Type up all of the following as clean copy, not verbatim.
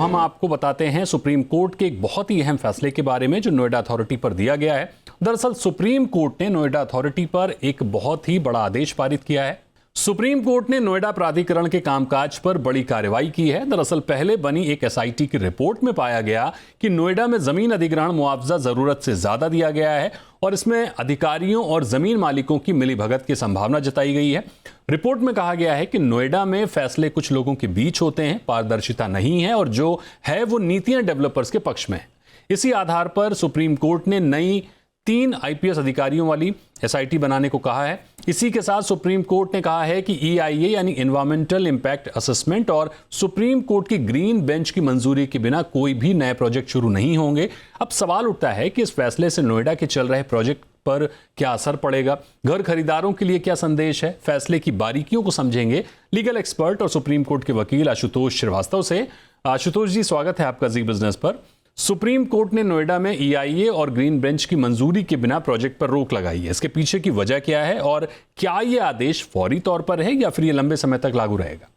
हम आपको बताते हैं सुप्रीम कोर्ट के एक बहुत ही अहम फैसले के बारे में जो नोएडा अथॉरिटी पर दिया गया है। दरअसल सुप्रीम कोर्ट ने नोएडा अथॉरिटी पर एक बहुत ही बड़ा आदेश पारित किया है। सुप्रीम कोर्ट ने नोएडा प्राधिकरण के कामकाज पर बड़ी कार्रवाई की है। दरअसल पहले बनी एक एसआईटी की रिपोर्ट में पाया गया कि नोएडा में जमीन अधिग्रहण मुआवजा जरूरत से ज्यादा दिया गया है और इसमें अधिकारियों और जमीन मालिकों की मिलीभगत की संभावना जताई गई है। रिपोर्ट में कहा गया है कि नोएडा में फैसले कुछ लोगों के बीच होते हैं, पारदर्शिता नहीं है और जो है वो नीतियां डेवलपर्स के पक्ष में है। इसी आधार पर सुप्रीम कोर्ट ने नई 3 आईपीएस अधिकारियों वाली एसआईटी बनाने को कहा है। इसी के साथ सुप्रीम कोर्ट ने कहा है कि ईआईए यानी एनवायरमेंटल इंपैक्ट असेसमेंट और सुप्रीम कोर्ट की ग्रीन बेंच की मंजूरी के बिना कोई भी नए प्रोजेक्ट शुरू नहीं होंगे। अब सवाल उठता है कि इस फैसले से नोएडा के चल रहे प्रोजेक्ट पर क्या असर पड़ेगा, घर खरीदारों के लिए क्या संदेश है। फैसले की बारीकियों को समझेंगे लीगल एक्सपर्ट और सुप्रीम कोर्ट के वकील आशुतोष श्रीवास्तव से। आशुतोष जी, स्वागत है आपका जी बिजनेस पर। सुप्रीम कोर्ट ने नोएडा में ईआईए और ग्रीन बेंच की मंजूरी के बिना प्रोजेक्ट पर रोक लगाई है। इसके पीछे की वजह क्या है और क्या यह आदेश फौरी तौर पर है या फिर ये लंबे समय तक लागू रहेगा?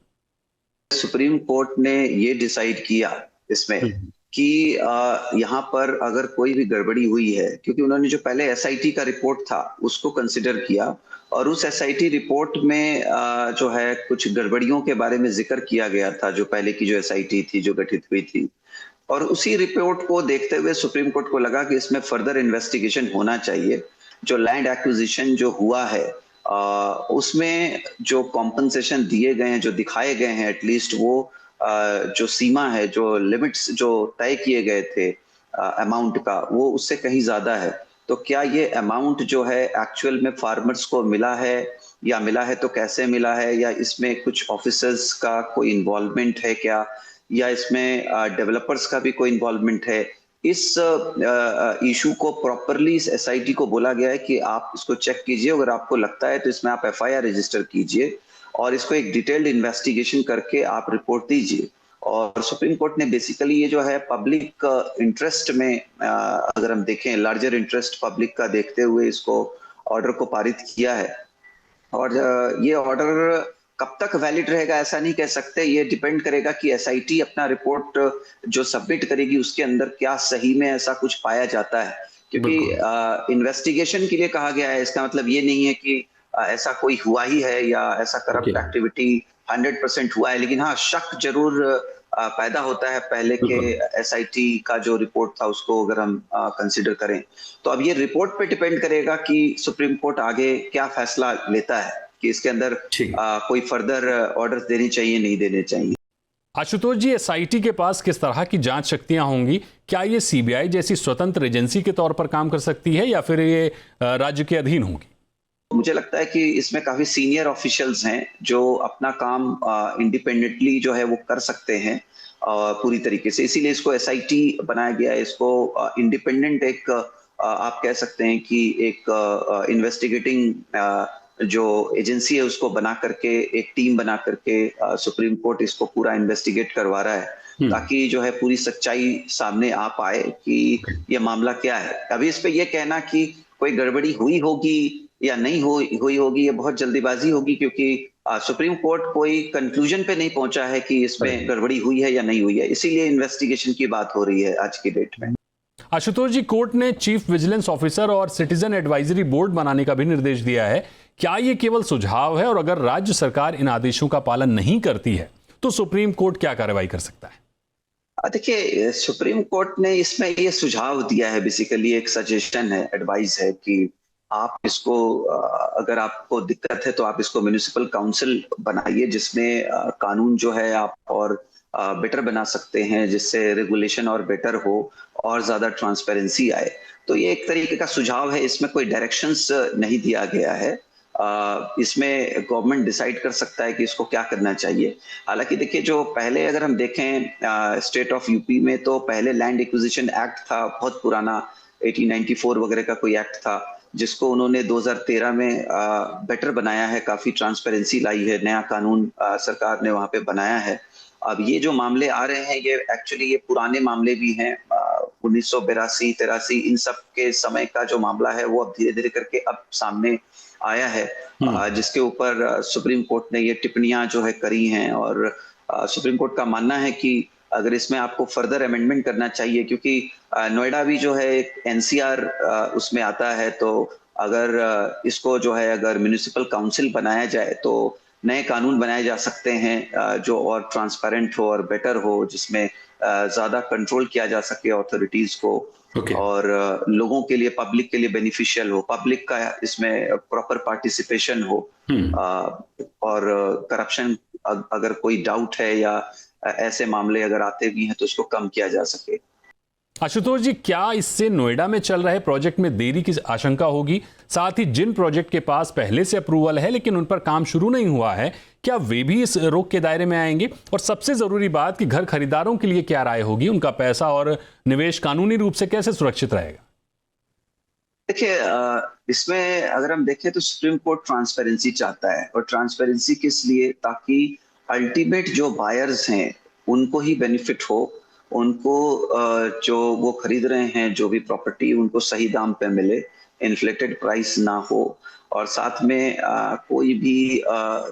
सुप्रीम कोर्ट ने ये डिसाइड किया इसमें कि यहाँ पर अगर कोई भी गड़बड़ी हुई है, क्योंकि उन्होंने जो पहले एसआईटी का रिपोर्ट था उसको कंसिडर किया और उस एसआईटी रिपोर्ट में जो है कुछ गड़बड़ियों के बारे में जिक्र किया गया था जो पहले की जो एसआईटी थी जो गठित हुई थी, और उसी रिपोर्ट को देखते हुए सुप्रीम कोर्ट को लगा कि इसमें फर्दर इन्वेस्टिगेशन होना चाहिए। जो लैंड एक्विजिशन जो हुआ है उसमें जो कॉम्पनसेशन दिए गए हैं, जो दिखाए गए हैं, एटलीस्ट वो जो सीमा है, जो लिमिट्स जो तय किए गए थे अमाउंट का, वो उससे कहीं ज्यादा है। तो क्या ये अमाउंट जो है एक्चुअल में फार्मर्स को मिला है, या मिला है तो कैसे मिला है, या इसमें कुछ ऑफिसर्स का कोई इन्वॉल्वमेंट है क्या, या इसमें डेवलपर्स का भी कोई इन्वॉल्वमेंट है। इस इशू को प्रॉपरली इस एसआईटी को बोला गया है कि आप इसको चेक कीजिए, अगर आपको लगता है तो इसमें आप एफआईआर रजिस्टर कीजिए और इसको एक डिटेल्ड इन्वेस्टिगेशन करके आप रिपोर्ट दीजिए। और सुप्रीम कोर्ट ने बेसिकली ये जो है पब्लिक इंटरेस्ट में, अगर हम देखें लार्जर इंटरेस्ट पब्लिक का देखते हुए इसको ऑर्डर को पारित किया है। और ये ऑर्डर कब तक वैलिड रहेगा ऐसा नहीं कह सकते, ये डिपेंड करेगा कि एसआईटी अपना रिपोर्ट जो सबमिट करेगी उसके अंदर क्या सही में ऐसा कुछ पाया जाता है। क्योंकि इन्वेस्टिगेशन के लिए कहा गया है, इसका मतलब ये नहीं है कि ऐसा कोई हुआ ही है या ऐसा करप्ट एक्टिविटी 100% हुआ है, लेकिन हाँ शक जरूर पैदा होता है पहले के एसआईटी का जो रिपोर्ट था उसको अगर हम कंसिडर करें। तो अब ये रिपोर्ट पे डिपेंड करेगा कि सुप्रीम कोर्ट आगे क्या फैसला लेता है कि इसके अंदर कोई फर्दर ऑर्डर्स देने चाहिए नहीं देने चाहिए। आशुतोष जी, एसआईटी के पास किस तरह की जांच शक्तियां होंगी? क्या ये सीबीआई जैसी स्वतंत्र एजेंसी के तौर पर काम कर सकती है या फिर ये राज्य के अधीन होगी? मुझे लगता है कि इसमें काफी सीनियर ऑफिशियल्स हैं जो अपना काम इंडिपेंडेंटली जो है वो कर सकते हैं पूरी तरीके से, इसीलिए इसको एसआईटी बनाया गया है। इसको इंडिपेंडेंट एक आप कह सकते हैं कि एक इन्वेस्टिगेटिंग जो एजेंसी है उसको बना करके, एक टीम बना करके सुप्रीम कोर्ट इसको पूरा इन्वेस्टिगेट करवा रहा है ताकि जो है पूरी सच्चाई सामने आ पाए कि ये मामला क्या है। अभी इस पे ये कहना कि कोई गड़बड़ी हुई होगी या नहीं हुई होगी, ये बहुत जल्दीबाजी होगी, क्योंकि सुप्रीम कोर्ट कोई कंक्लूजन पे नहीं पहुंचा है कि इसमें गड़बड़ी हुई है या नहीं हुई है, इसीलिए इन्वेस्टिगेशन की बात हो रही है आज की डेट में। आशुतोष जी, कोर्ट ने चीफ विजिलेंस ऑफिसर और सिटीजन एडवाइजरी बोर्ड बनाने का भी निर्देश दिया है। क्या ये केवल सुझाव है और अगर राज्य सरकार इन आदेशों का पालन नहीं करती है तो सुप्रीम कोर्ट क्या कार्रवाई कर सकता है? देखिए, सुप्रीम कोर्ट ने इसमें ये सुझाव दिया है, बेसिकली एक सजेशन है, एडवाइस है कि आप इसको अगर आपको दिक्कत है तो आप इसको म्युनिसिपल काउंसिल बनाइए जिसमें कानून जो है आप और बेटर बना सकते हैं, जिससे रेगुलेशन और बेटर हो और ज्यादा ट्रांसपेरेंसी आए। तो ये एक तरीके का सुझाव है, इसमें कोई डायरेक्शंस नहीं दिया गया है। इसमें गवर्नमेंट डिसाइड कर सकता है कि इसको क्या करना चाहिए। हालांकि देखिए, जो पहले अगर हम देखें स्टेट ऑफ यूपी में, तो पहले लैंड एक्विजिशन एक्ट था, बहुत पुराना 1894 वगैरह का कोई एक्ट था, जिसको उन्होंने 2013 में बेटर बनाया है, काफी ट्रांसपेरेंसी लाई है, नया कानून सरकार ने वहां पे बनाया है। अब ये जो मामले आ रहे हैं ये एक्चुअली ये पुराने मामले भी हैं, 1982, 83 इन सब के समय का जो मामला है वो अब धीरे धीरे करके अब सामने आया है, जिसके ऊपर सुप्रीम कोर्ट ने ये टिप्पणियां जो है करी हैं। और सुप्रीम कोर्ट का मानना है कि अगर इसमें आपको फर्दर अमेंडमेंट करना चाहिए, क्योंकि नोएडा भी जो है एक एनसीआर उसमें आता है, तो अगर इसको जो है अगर म्युनिसिपल काउंसिल बनाया जाए तो नए कानून बनाए जा सकते हैं जो और ट्रांसपेरेंट हो और बेटर हो, जिसमें ज्यादा कंट्रोल किया जा सके अथॉरिटीज को। और लोगों के लिए, पब्लिक के लिए बेनिफिशियल हो, पब्लिक का इसमें प्रॉपर पार्टिसिपेशन हो, और करप्शन अगर कोई डाउट है या ऐसे मामले अगर आते भी हैं तो उसको कम किया जा सके। आशुतोष जी, क्या इससे नोएडा में चल रहे प्रोजेक्ट में देरी की आशंका होगी? साथ ही जिन प्रोजेक्ट के पास पहले से अप्रूवल है लेकिन उन पर काम शुरू नहीं हुआ है, क्या वे भी इस रोक के दायरे में आएंगे? और सबसे जरूरी बात कि घर खरीदारों के लिए क्या राय होगी, उनका पैसा और निवेश कानूनी रूप से कैसे सुरक्षित रहेगा? देखिए, इसमें अगर हम देखें तो सुप्रीम कोर्ट ट्रांसपेरेंसी चाहता है, और ट्रांसपेरेंसी किस लिए? ताकि अल्टीमेट जो बायर्स हैं उनको ही बेनिफिट हो, उनको जो वो खरीद रहे हैं जो भी प्रॉपर्टी, उनको सही दाम पे मिले, इन्फ्लेटेड प्राइस ना हो, और साथ में कोई भी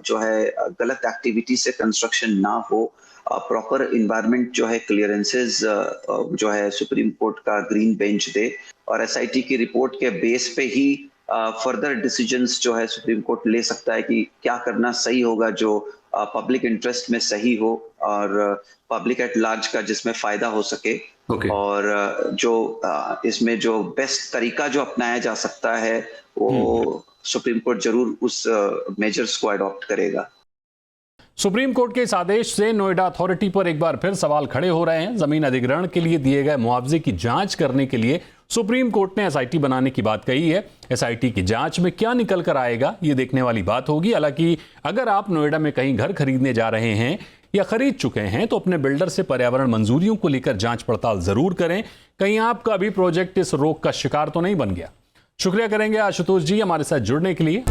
जो है गलत एक्टिविटी से कंस्ट्रक्शन ना हो, प्रॉपर इन्वायरमेंट जो है क्लियरेंसेस जो है सुप्रीम कोर्ट का ग्रीन बेंच दे, और एसआईटी की रिपोर्ट के बेस पे ही फर्दर डिसीजंस जो है सुप्रीम कोर्ट ले सकता है कि क्या करना सही होगा, जो पब्लिक इंटरेस्ट में सही हो और पब्लिक एट लार्ज का जिसमें फायदा हो सके। और जो इसमें जो बेस्ट तरीका जो अपनाया जा सकता है वो सुप्रीम कोर्ट जरूर उस मेजर्स को अडॉप्ट करेगा। सुप्रीम कोर्ट के इस आदेश से नोएडा अथॉरिटी पर एक बार फिर सवाल खड़े हो रहे हैं। जमीन अधिग्रहण के लिए दिए गए मुआवजे की जांच करने के लिए सुप्रीम कोर्ट ने एसआईटी बनाने की बात कही है। एसआईटी की जांच में क्या निकल कर आएगा, ये देखने वाली बात होगी। हालांकि अगर आप नोएडा में कहीं घर खरीदने जा रहे हैं या खरीद चुके हैं तो अपने बिल्डर से पर्यावरण मंजूरियों को लेकर जांच पड़ताल जरूर करें, कहीं आपका भी प्रोजेक्ट इस रोक का शिकार तो नहीं बन गया। शुक्रिया करेंगे आशुतोष जी हमारे साथ जुड़ने के लिए।